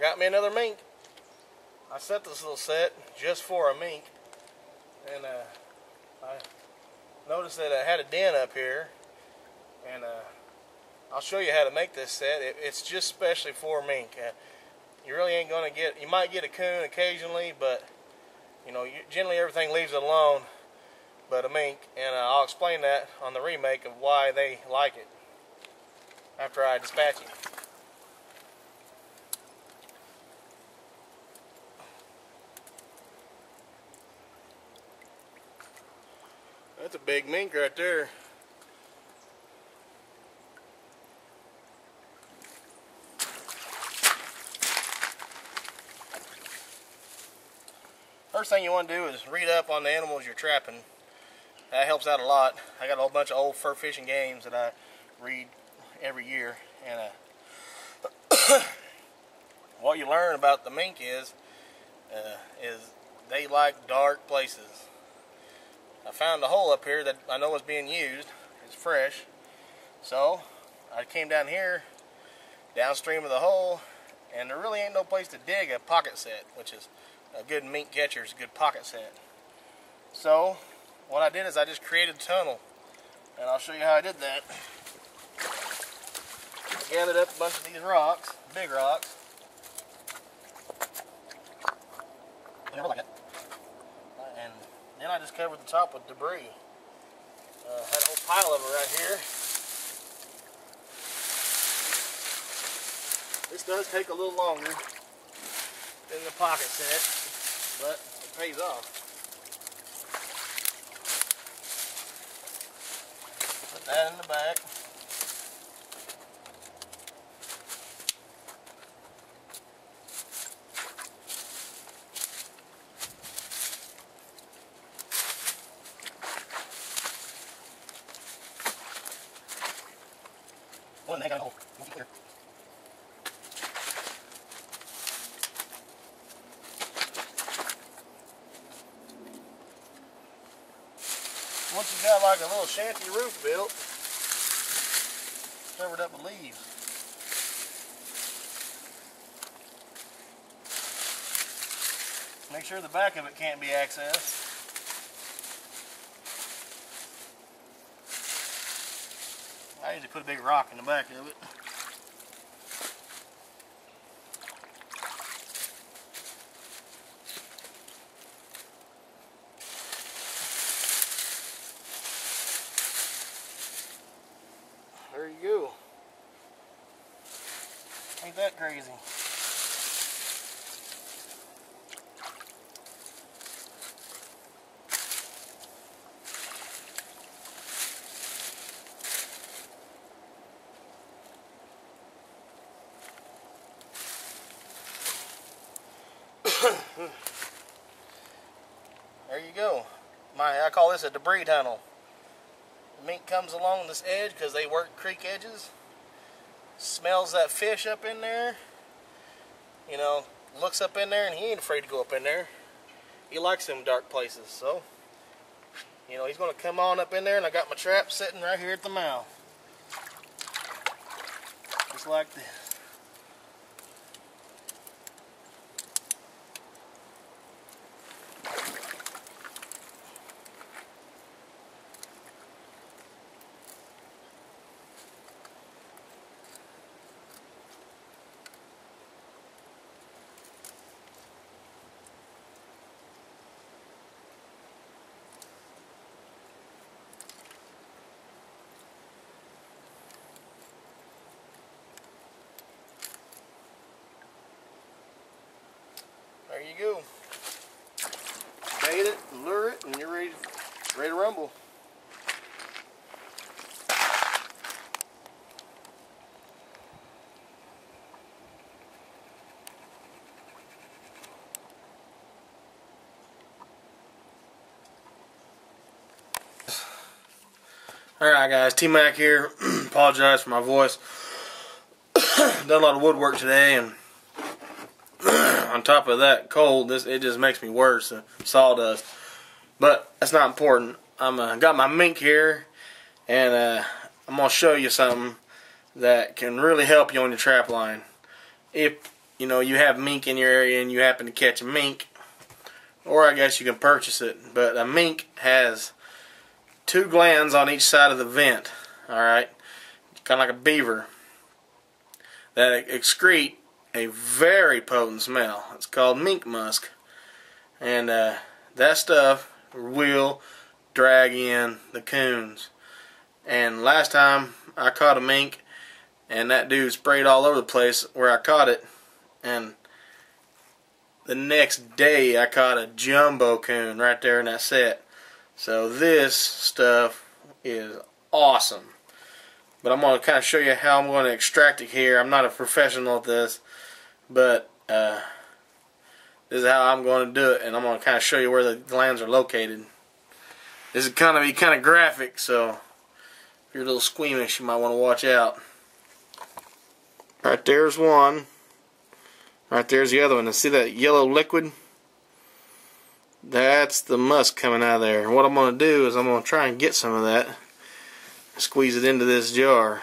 got me another mink. I set this little set just for a mink, and I noticed that I had a den up here, and I'll show you how to make this set. It's just specially for mink. You really ain't gonna get. You might get a coon occasionally, but you know, generally everything leaves it alone, but a mink. And I'll explain that on the remake of why they like it after I dispatch it. That's a big mink right there. First thing you want to do is read up on the animals you're trapping. That helps out a lot. I got a whole bunch of old fur fishing games that I read every year, and what you learn about the mink is they like dark places. I found a hole up here that I know is being used. It's fresh. So I came down here, downstream of the hole, and there really ain't no place to dig a pocket set, which is a good mink catcher's good pocket set. So what I did is I just created a tunnel, and I'll show you how I did that. I gathered up a bunch of these rocks, big rocks. And then I just covered the top with debris. Had a whole pile of it right here. This does take a little longer than the pocket set, but it pays off. Put that in the back. One the heck out of the hole. We'll keep clear. Once you've got like a little shanty roof built, covered up with leaves. Make sure the back of it can't be accessed. I usually put a big rock in the back of it. There you go. Ain't that crazy? There you go. I call this a debris tunnel. The mink comes along this edge because they work creek edges. Smells that fish up in there. You know, looks up in there, and he ain't afraid to go up in there. He likes them dark places, so you know he's going to come on up in there, and I got my trap sitting right here at the mouth, just like this. There you go. Bait it, lure it, and you're ready to rumble. Alright guys, T-Mac here. Apologize for my voice. Done a lot of woodwork today, and on top of that cold, it just makes me worse. Sawdust. But that's not important. I'm got my mink here, and I'm gonna show you something that can really help you on your trap line. If you know, you have mink in your area and you happen to catch a mink, or I guess you can purchase it, but a mink has 2 glands on each side of the vent, alright, kind of like a beaver, that excrete a very potent smell. It's called mink musk, and that stuff will drag in the coons. And last time I caught a mink, and that dude sprayed all over the place where I caught it, and the next day I caught a jumbo coon right there in that set. So this stuff is awesome. But I'm going to kind of show you how I'm going to extract it here. I'm not a professional at this, but this is how I'm going to do it, and I'm going to kind of show you where the glands are located. This is going to be kind of graphic, so if you're a little squeamish, you might want to watch out. Right there's one. Right there's the other one. And see that yellow liquid? That's the musk coming out of there. And what I'm going to do is I'm going to try and get some of that. Squeeze it into this jar.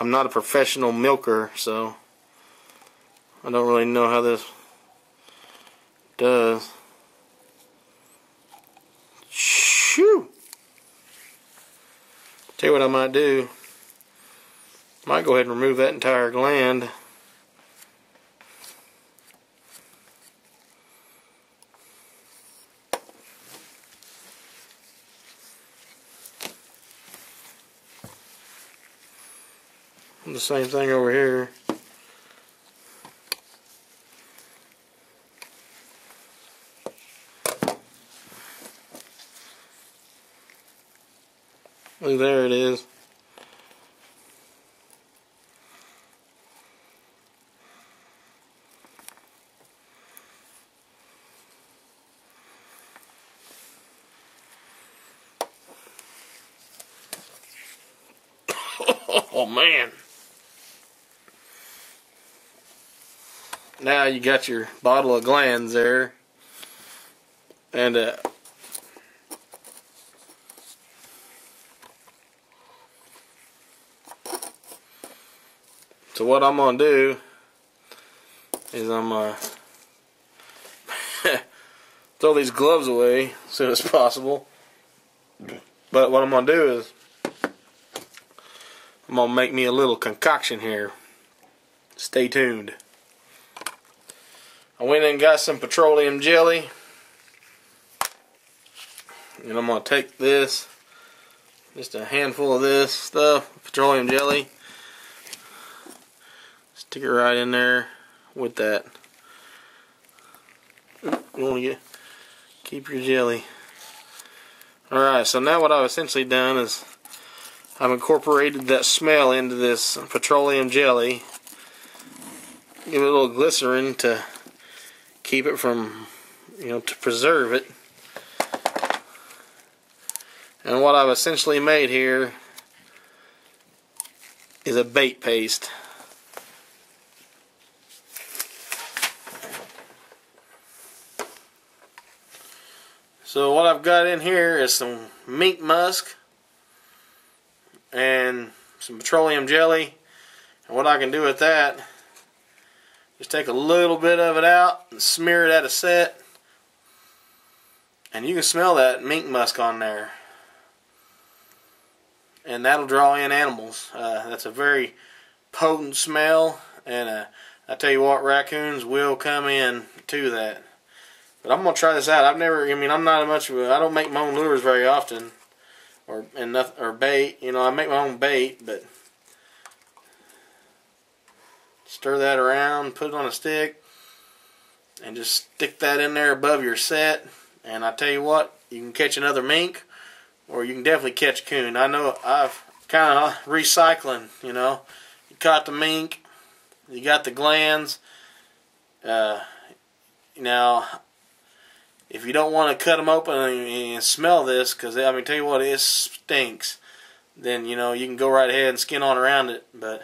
I'm not a professional milker, so I don't really know how this does. Shoo! Tell you what I might do. Might go ahead and remove that entire gland. The same thing over here. Look, there it is. Oh man. Now you got your bottle of glands there, and so what I'm gonna do is I'm gonna throw these gloves away as soon as possible. But what I'm gonna do is I'm gonna make me a little concoction here. Stay tuned. I went in and got some petroleum jelly, and I'm going to take this, just a handful of this stuff, petroleum jelly, stick it right in there with that. You want to keep your jelly. Alright, so now what I've essentially done is I've incorporated that smell into this petroleum jelly. Give it a little glycerin to keep it from, to preserve it. And what I've essentially made here is a bait paste. So what I've got in here is some mink musk and some petroleum jelly. And what I can do with that, just take a little bit of it out and smear it at a set, and you can smell that mink musk on there, and that'll draw in animals. That's a very potent smell, and I tell you what, raccoons will come in to that. But I'm gonna try this out. I'm not much of I don't make my own lures very often, or bait. I make my own bait, but stir that around, put it on a stick, and just stick that in there above your set. And I tell you what, you can catch another mink, or you can definitely catch a coon. I know I've kind of recycling. You caught the mink, you got the glands. Now, if you don't want to cut them open and smell this, because tell you what, it stinks, then you can go right ahead and skin on around it. But